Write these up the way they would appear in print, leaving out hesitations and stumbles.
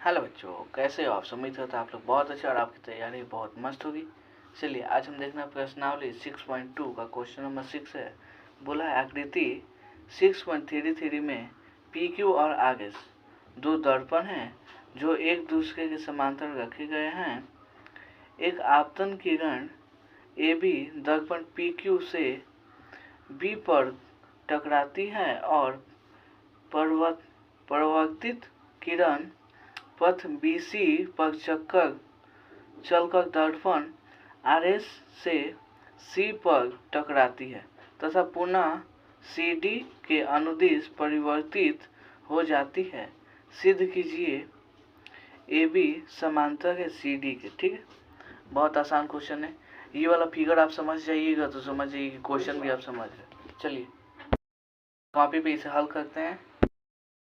Hello बच्चों, कैसे हो आप? उम्मीद करता आप लोग बहुत अच्छे और आपकी तैयारी बहुत मस्त होगी। चलिए आज हम देखना प्रश्नावली 6.2 का क्वेश्चन नंबर 6 है। बोला है आकृति 6.33 में पी क्यू और आगे दो दर्पण हैं जो एक दूसरे के समांतर रखे गए हैं। एक आपतन किरण ए बी दर्पण पी क्यू से बी पर टकराती है और परावर्तित किरण पथ BC पर चलकर दर्पण RS से C पर टकराती है तथा पुनः CD के अनुदिश परिवर्तित हो जाती है। सिद्ध कीजिए AB समांतर है CD के। ठीक है, बहुत आसान क्वेश्चन है। ये वाला फिगर आप समझ जाइएगा तो समझ जाइए कि क्वेश्चन भी आप समझ रहे। चलिए कॉपी पे इसे हल करते हैं।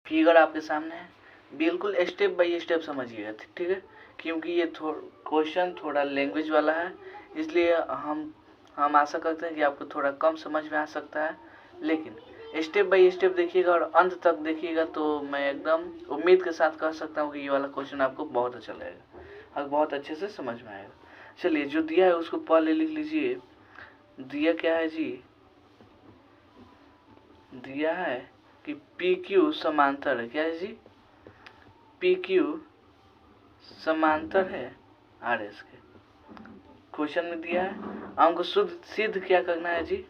फिगर आपके सामने है, बिल्कुल स्टेप बाय स्टेप समझिएगा। ठीक है, क्योंकि ये क्वेश्चन थोड़ा लैंग्वेज वाला है, इसलिए हम आशा करते हैं कि आपको थोड़ा कम समझ में आ सकता है, लेकिन स्टेप बाय स्टेप देखिएगा और अंत तक देखिएगा तो मैं एकदम उम्मीद के साथ कह सकता हूँ कि ये वाला क्वेश्चन आपको बहुत अच्छा लगेगा और बहुत अच्छे से समझ में आएगा। चलिए जो दिया है उसको पहले लिख लीजिए। दिया क्या है जी? दिया है कि पी क्यू समांतर है। क्या है जी? पी क्यू समांतर है आर एस के। क्वेश्चन में दिया है, हमको सिद्ध क्या करना है जी?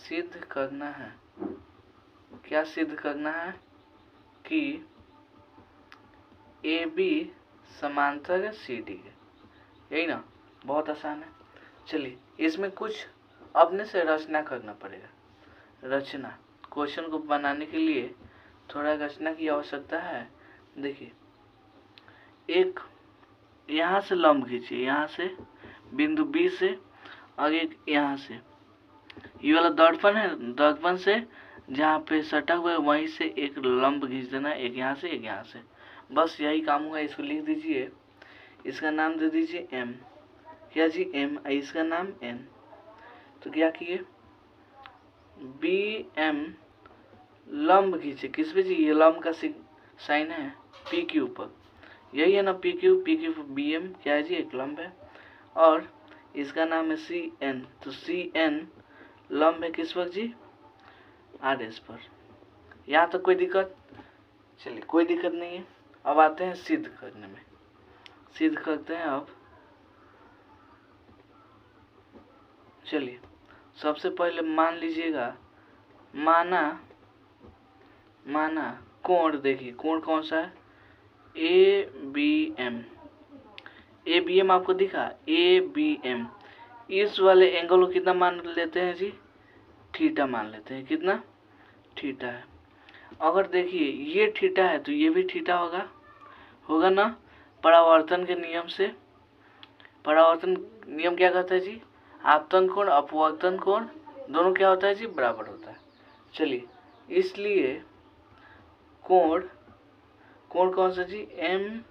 सिद्ध करना है, क्या सिद्ध करना है? कि ए बी समांतर है सी डी के। यही ना, बहुत आसान है। चलिए इसमें कुछ अपने से रचना करना पड़ेगा। रचना, क्वेश्चन को बनाने के लिए थोड़ा रचना की आवश्यकता है। देखिए, एक यहाँ से लंब खींचिए, यहाँ से बिंदु बी से, और एक यहाँ से। ये वाला दर्पण है, दर्पण से जहाँ पे सटा हुआ है वहीं से एक लंब खींच देना, एक यहाँ से एक यहाँ से। बस यही काम हुआ। इसको लिख दीजिए, इसका नाम दे दीजिए एम। क्या जी? एम। इसका नाम एन। तो क्या किए? बी एम लंब खींचे किस पे जी? ये लंब का साइन है पी क्यू पर, यही है ना पी क्यू। पी क्यू पर बी एम क्या है जी? एक लंब है। और इसका नाम है सी एन, तो सी एन लंब है किस पर जी? आर एस पर। यहाँ तक कोई दिक्कत? चलिए कोई दिक्कत नहीं है। अब आते हैं सिद्ध करने में। सिद्ध करते हैं अब। चलिए सबसे पहले मान लीजिएगा, माना कोण। देखिए कोण कौन सा है? A B M. A B M आपको दिखा? A B M. इस वाले एंगल को कितना मान लेते हैं जी? थीटा मान लेते हैं। कितना? थीटा है। अगर देखिए ये थीटा है तो ये भी थीटा होगा ना, परावर्तन के नियम से। परावर्तन नियम क्या कहता है जी? आपतन कोण अपवर्तन कोण दोनों क्या होता है जी? बराबर होता है। चलिए इसलिए कोण कौन सा जी? एम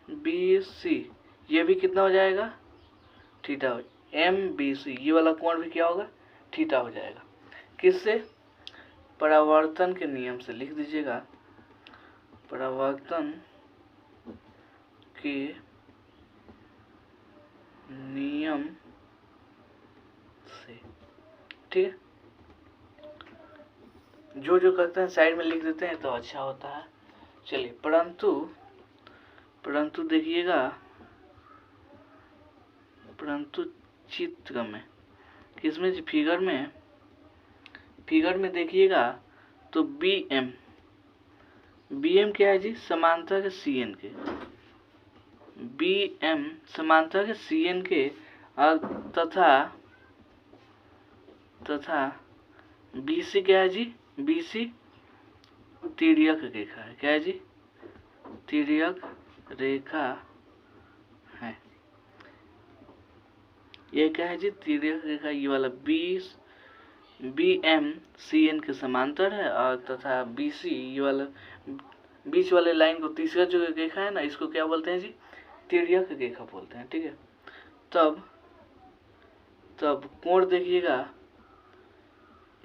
बी सी, ये भी कितना हो जाएगा? थीटा हो। एम बी सी ये वाला कोण भी क्या होगा? थीटा हो जाएगा। किससे? परावर्तन के नियम से। लिख दीजिएगा, परावर्तन के नियम से। ठीक है, जो करते हैं साइड में लिख देते हैं तो अच्छा होता है। चलिए परंतु देखिएगा, परंतु चित्र में, किसमें जी? फिगर में देखिएगा तो बी एम क्या है जी? समांतर है सी एन के। बी एम समांतर है सी एन के, और तथा बी सी क्या है जी? बी सी तिर्यक रेखा है। क्या है जी? तिर्यक रेखा है। ये क्या है जी? तिर्यक रेखा। ये वाला बी एम सी एन के समांतर है, और तथा बी सी ये वाला बीच वाले लाइन को, तीसरा जो रेखा है ना, इसको क्या बोलते हैं जी? तिर्यक रेखा बोलते हैं। ठीक है, तब कोण देखिएगा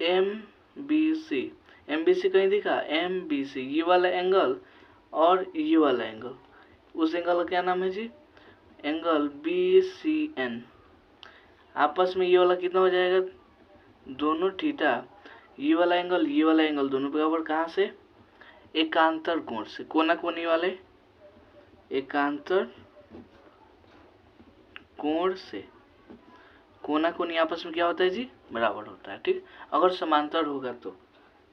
एम बी सी, MBC कहीं दिखा? MBC ये वाला एंगल और ये वाला एंगल, उस एंगल का क्या नाम है जी? Angle BCN। आपस में ये वाला कितना हो जाएगा? दोनों थीटा, ये वाला एंगल दोनों बराबर कहाँ से? एकांतर कोण से, कोना कोनी वाले एकांतर कोण से। कोना कोनी आपस में क्या होता है जी? बराबर होता है, ठीक। अगर समांतर होगा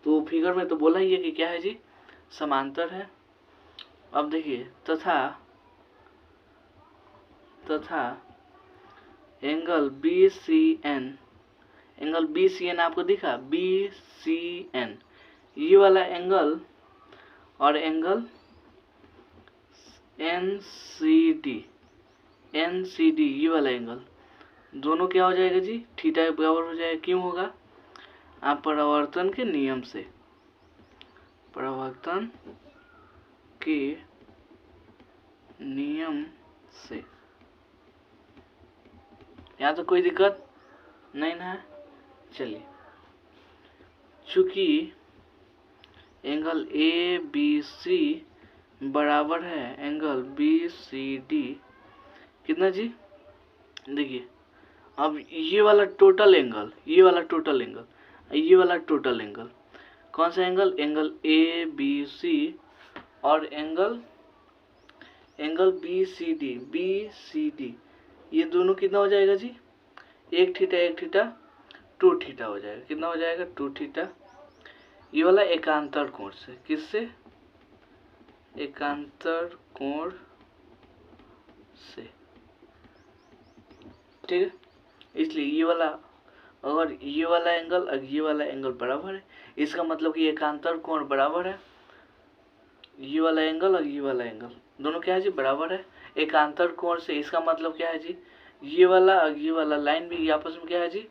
तो फिगर में तो बोला ही है कि क्या है जी? समांतर है। अब देखिए तथा एंगल BCN आपको दिखा? BCN ये वाला एंगल और एंगल NCD ये वाला एंगल दोनों क्या हो जाएगा जी? थीटा के बराबर हो जाएगा। क्यों होगा? आप परावर्तन के नियम से, परावर्तन के नियम से। यहाँ तो कोई दिक्कत नहीं ना है। चलिए, चूंकि एंगल ABC बराबर है एंगल BCD, कितना जी? देखिए अब ये वाला टोटल एंगल, ये वाला टोटल एंगल कौन सा एंगल? एंगल ABC और एंगल BCD ये दोनों कितना हो जाएगा जी? एक थीटा 2 थीटा हो जाएगा। कितना हो जाएगा? 2 थीटा। ये वाला एकांतर कोण से, किससे? एकांतर कोण से, ठीक है। इसलिए ये वाला, अगर ये वाला एंगल और ये वाला एंगल बराबर है, इसका मतलब कि एकांतर कोण बराबर है। ये वाला एंगल और ये वाला एंगल दोनों क्या है जी? बराबर है। एकांतर कोण से इसका मतलब क्या है जी? ये वाला और ये वाला लाइन भी आपस में क्या है जी?